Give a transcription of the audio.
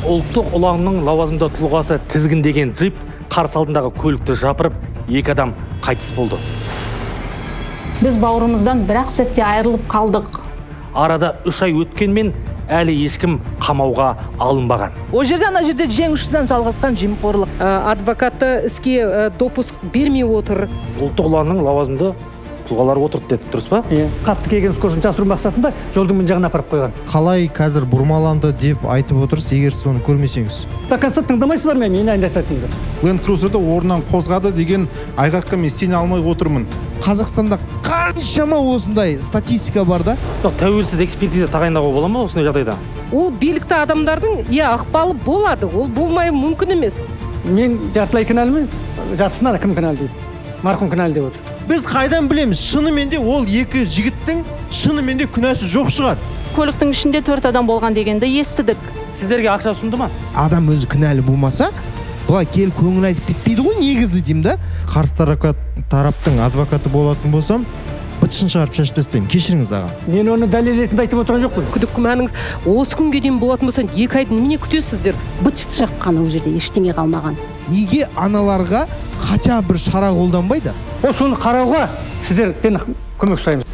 Ұлттық ұланның лауазымды тұлғасы тізгіндеген джип қарсы алдындағы көлікті жапырып, 2 адам қайтыс болды. Біз бауырымыздан бір-ақ сәтте айырылып қалдық. Арада 3 ай өткенмен әлі ешкім қамауға алынбаған. О жерде жеңушіден жалғасқан жемқорлық. Адвокаты іске допуск бермей отыр. Ұлттық ұланның лауазымды тұлғалар отырды деді, дұрыс па? Қатты келген скоростың жасыру мақсатында жолдың мына жағына апарып қойған. Қалай қазір бұрмаланды деп айтып отырсыз, егер соны көрмесеңіз? До конца тыңдамайсыздар ма, мен айтатынымды? Land Cruiser'ды орнынан қозғады деген айғаққа мен сене алмай отырмын. Қазақстанда қаншама осындай статистика бар да? Тәуелсіз экспертиза тағайындауға бола ма осындай жағдайда? Ол билікті адамдардың ықпалы болады, ол болмай мүмкін емес. Мен жартылай кінәлімін, жартысына да кім кінәлі дейді. Марқұм кінәлі деп отыр. Біз қайдан білеміз, шынымен де ол 2 жігіттің шынымен де күнәсі жоқ шығар. Көліктің ішінде 4 адам болған дегенді естідік. Сіздерге ақша ұсынды ма? Адам өзі кінәлі болмаса, бұлай келіп көңіл айтып кетпейді ғой, негізі деймін да. Қарсы тараптың адвокаты болатын болсам, бытышын шығарып шашып тастаймын. Кешіріңіз аға. Мен оны дәлел ретінде айтып отырған жоқпын. Күдік күмәніңіз осы күнге дейін болатын болса, 2 айдың немене күтесіздер? Быт жаққан ол жерде ештеңе қалмаған. Неге аналарға хотя бір шара қолданбайды? Соны қарауға сіздерден көмек сұраймыз.